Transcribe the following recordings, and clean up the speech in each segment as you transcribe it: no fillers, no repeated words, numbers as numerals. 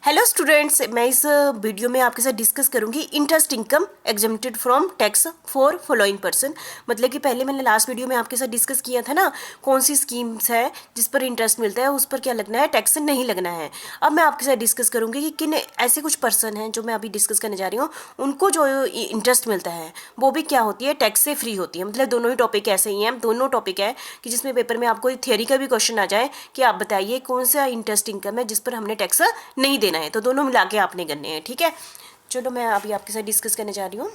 Hello students, मैं इस video में आपके साथ डिस्कस करूंगी interest income exempted from tax for following person. मतलब कि पहले मैंने लास्ट वीडियो में आपके साथ डिस्कस किया था ना, कौन सी स्कीम्स है जिस पर इंटरेस्ट मिलता है, उस पर क्या लगना है, टैक्स नहीं लगना है। अब मैं आपके साथ डिस्कस करूंगी कि किन ऐसे कुछ पर्सन हैं जो मैं अभी डिस्कस करने जा रही हूँ, उनको जो इंटरेस्ट मिलता है वो भी क्या होती है, टैक्स से फ्री होती है। मतलब दोनों ही टॉपिक ऐसे ही हैं, दोनों टॉपिक है कि जिसमें पेपर में आपको थियोरी का भी क्वेश्चन आ जाए कि आप बताइए कौन सा इंटरेस्ट इनकम है जिस पर हमने टैक्स नहीं देना है, तो दोनों मिला के आपने करने हैं। ठीक है, चलो मैं अभी आपके साथ डिस्कस करने जा रही हूँ।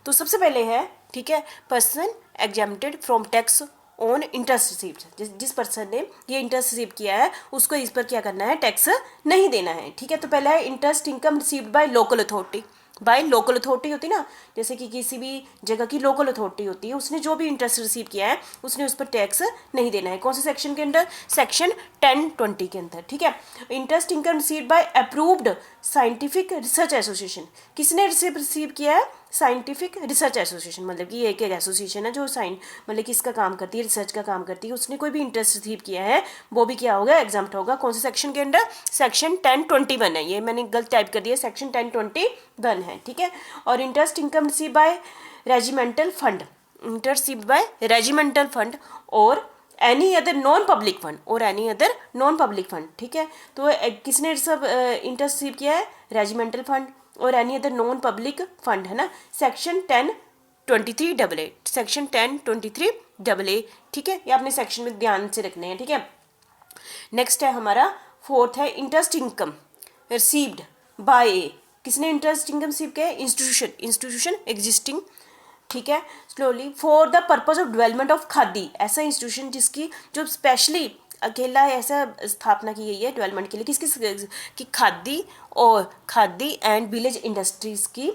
तो सबसे पहले है, ठीक है, person exempted from tax on interest received. जिस पर्सन ने ये इंटरेस्ट रिसीव किया है उसको इस पर क्या करना है, टैक्स नहीं देना है। ठीक है, तो पहला है interest income received by local authority. By local authority होती ना, जैसे कि किसी भी जगह की लोकल अथॉरिटी होती है, उसने जो भी इंटरेस्ट रिसीव किया है उसने उस पर टैक्स नहीं देना है। कौन से सेक्शन के अंदर, सेक्शन 10(20) के अंदर। ठीक है, interest income received bye approved scientific research association. किसने रिसीव किया है, साइंटिफिक रिसर्च एसोसिएशन। मतलब कि एक एसोसिएशन है जो मतलब कि इसका काम करती है, रिसर्च का काम करती है, उसने कोई भी इंटरेस्ट रिसीव किया है वो भी क्या होगा, एग्जाम्प्ट होगा। कौन से सेक्शन के अंडर, सेक्शन 10(21) है। ये मैंने गलत टाइप कर दिया, सेक्शन 10(21) है। ठीक है, और interest income receive by regimental fund, interest receive by regimental fund और any other non public fund, और any other non public fund. ठीक है, तो किसने सब इंटरेस्ट रिसीव किया है, रेजिमेंटल फंड और any other non public fund, है ना, सेक्शन 10(23)(a), सेक्शन 10(23)(a). ठीक है, ये आपने सेक्शन में ध्यान से रखने हैं। ठीक है, नेक्स्ट है हमारा फोर्थ है इंटरेस्ट इनकम रिसीव्ड बाय, किसने इंटरेस्ट इनकम रिसीव किया है, इंस्टीट्यूशन एग्जिस्टिंग। ठीक है, slowly for the purpose of development of khadi, ऐसा इंस्टीट्यूशन जिसकी जो स्पेशली अकेला ऐसा स्थापना की गई है डेवलपमेंट के लिए, की खादी और खादी एंड विलेज इंडस्ट्रीज की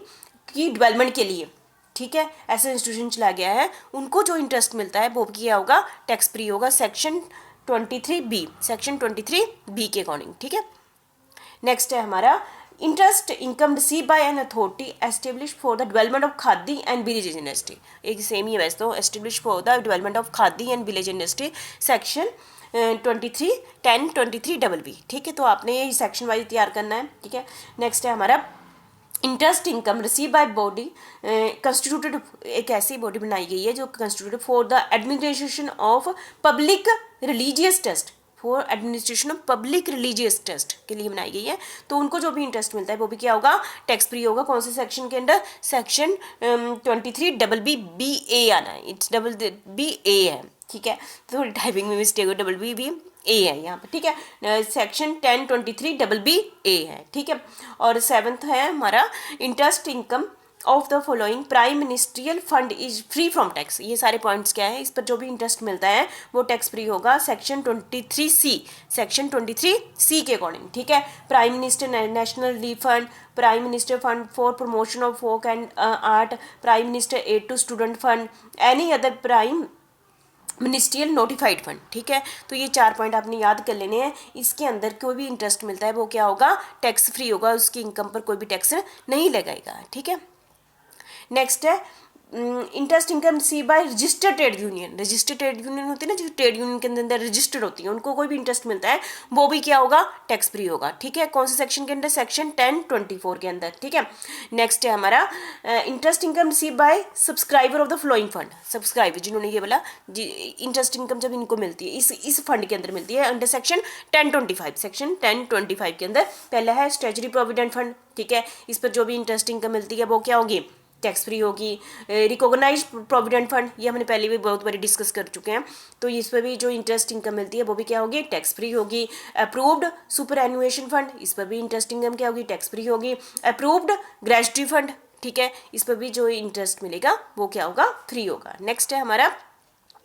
डेवलपमेंट के लिए। ठीक है, ऐसा इंस्टीट्यूशन चला गया है, उनको जो इंटरेस्ट मिलता है वो किया होगा, टैक्स फ्री होगा, सेक्शन 23(b), सेक्शन 23(b) के अकॉर्डिंग। ठीक है, नेक्स्ट है हमारा interest income receive bye an authority establish for the development of khadi and village industry. एक सेम ही है वैसे तो, establish for the development of khadi and village industry, section 10(23)(b). ठीक है, तो आपने ये सेक्शन वाइज तैयार करना है। ठीक है, नेक्स्ट है हमारा interest income receive by body constituted, एक ऐसी बॉडी बनाई गई है जो constituted for the administration of public religious trust, for administration of public religious trust के लिए बनाई गई है। तो उनको जो भी इंटरेस्ट मिलता है वो भी क्या होगा, टैक्स फ्री होगा। कौन से सेक्शन के अंदर, सेक्शन 23(BA) आना है, इट्स BA है। ठीक है, थोड़ी टाइपिंग में मिस्टेक हो, BA है यहाँ पर। ठीक है, सेक्शन 10(23)BA है। ठीक है, और सेवन्थ है हमारा interest income of the following prime ministerial fund is free from tax. ये सारे पॉइंट्स क्या है, इस पर जो भी इंटरेस्ट मिलता है वो टैक्स फ्री होगा, सेक्शन 23(c), सेक्शन 23(c) के अकॉर्डिंग। ठीक है, prime minister national relief fund, prime minister fund for promotion of folk and art, prime minister aid to student fund, any other prime ministerial notified fund. ठीक है, तो ये 4 point आपने याद कर लेने हैं। इसके अंदर कोई भी इंटरेस्ट मिलता है वो क्या होगा, टैक्स फ्री होगा, उसकी इनकम पर कोई भी टैक्स नहीं लगाएगा। ठीक है, नेक्स्ट है interest income receive by registered trade union. Registered trade union होती है ना, जो ट्रेड यूनियन के अंदर रजिस्टर्ड होती है, उनको कोई भी इंटरेस्ट मिलता है वो भी क्या होगा, टैक्स फ्री होगा। ठीक है, कौन से सेक्शन के अंदर, सेक्शन 10(24) के अंदर। ठीक है, नेक्स्ट है हमारा interest income receive bye subscriber of the flowing fund. Subscriber जिन्होंने ये बोला इंटरेस्ट इनकम जब इनको मिलती है इस फंड के अंदर मिलती है, अंडर सेक्शन 10(25), सेक्शन 10(25) के अंदर। पहला है स्ट्रेचरी प्रोविडेंट फंड। ठीक है, इस पर जो भी इंटरेस्ट इनकम मिलती है वो क्या होगी, टैक्स फ्री होगी। रिकॉग्नाइज प्रोविडेंट फंड, ये हमने पहले भी बहुत बारी डिस्कस कर चुके हैं, तो इस पर भी जो इंटरेस्ट इनकम मिलती है वो भी क्या होगी, टैक्स फ्री होगी। अप्रूव्ड सुपर एनुएशन फंड, इस पर भी इंटरेस्ट इनकम क्या होगी, टैक्स फ्री होगी। अप्रूव्ड ग्रेजुएटी फंड, ठीक है, इस पर भी जो इंटरेस्ट मिलेगा वो क्या होगा, फ्री होगा। नेक्स्ट है हमारा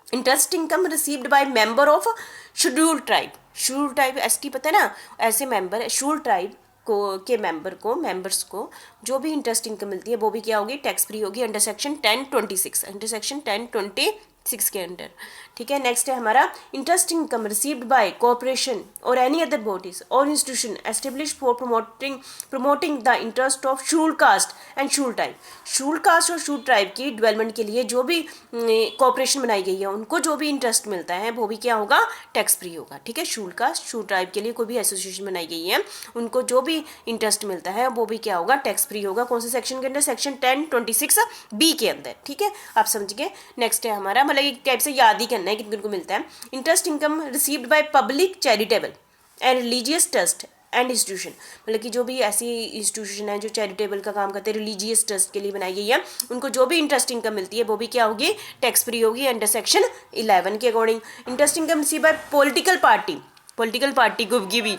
interest income received by member of scheduled tribe. Scheduled tribe ST पता है ना, ऐसे मेंबर है शेड्यूल्ड ट्राइब के मेंबर्स को जो भी इंटरेस्ट इनकम मिलती है वो भी क्या होगी, टैक्स फ्री होगी, अंडर सेक्शन 10(26), अंडर सेक्शन 10(26) के अंडर। ठीक है, नेक्स्ट है हमारा interest income received by corporation और एनी अदर बॉडीज और institution establish for promoting the interest of scheduled caste and शूल ट्राइब। शूल कास्ट और शूल ट्राइब की डेवलपमेंट के लिए जो भी कॉपरेशन बनाई गई है, उनको जो भी इंटरेस्ट मिलता है वो भी क्या होगा, टैक्स फ्री होगा। ठीक है, शूल कास्ट शूल ट्राइब के लिए कोई भी एसोसिएशन बनाई गई है, उनको जो भी इंटरेस्ट मिलता है वो भी क्या होगा, टैक्स फ्री होगा। कौन से सेक्शन के अंदर, सेक्शन 1026B के अंदर। ठीक है, आप समझ गए। नेक्स्ट है हमारा, मतलब एक टाइप से याद ही करना है किन किन को मिलता है। Interest income received by public charitable and religious trust and institution, मतलब कि जो भी ऐसी इंस्टीट्यूशन है जो चैरिटेबल का काम करते हैं, रिलीजियस ट्रस्ट के लिए बनाई गई है, उनको जो भी इंटरेस्ट इनकम मिलती है वो भी क्या होगी, टैक्स फ्री होगी अंडर सेक्शन 11 के according. Interest income receive bye political party को भी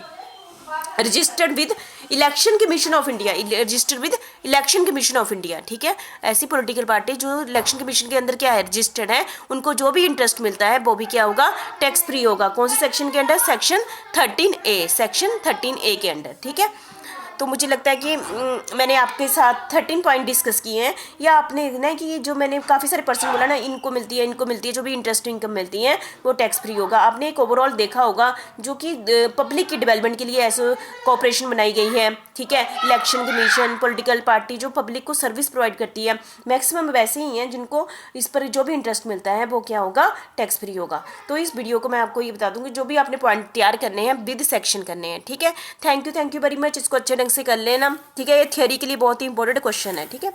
registered with election commission of India, registered with election commission of India. ठीक है, ऐसी पॉलिटिकल पार्टी जो इलेक्शन कमीशन के अंदर क्या है, रजिस्टर्ड है, उनको जो भी इंटरेस्ट मिलता है वो भी क्या होगा, टैक्स फ्री होगा। कौन से सेक्शन के under, section 13A, section 13A के अंडर। ठीक है, तो मुझे लगता है कि मैंने आपके साथ 13 पॉइंट डिस्कस किए हैं, या आपने देखना है कि जो मैंने काफ़ी सारे पर्सन बोला ना, इनको मिलती है, जो भी इंटरेस्ट इनकम मिलती है वो टैक्स फ्री होगा। आपने एक ओवरऑल देखा होगा जो कि पब्लिक की डेवलपमेंट के लिए ऐसे कॉपरेशन बनाई गई है। ठीक है, इलेक्शन कमीशन, पॉलिटिकल पार्टी जो पब्लिक को सर्विस प्रोवाइड करती है, मैक्सिमम वैसे ही हैं जिनको इस पर जो भी इंटरेस्ट मिलता है वो क्या होगा, टैक्स फ्री होगा। तो इस वीडियो को मैं आपको ये बता दूंगी, जो भी आपने पॉइंट तैयार करने हैं विद सेक्शन करने हैं। ठीक है, थैंक यू वेरी मच। इसको अच्छे ढंग से कर लेना। ठीक है, ये थियोरी के लिए बहुत ही इंपॉर्टेंट क्वेश्चन है। ठीक है।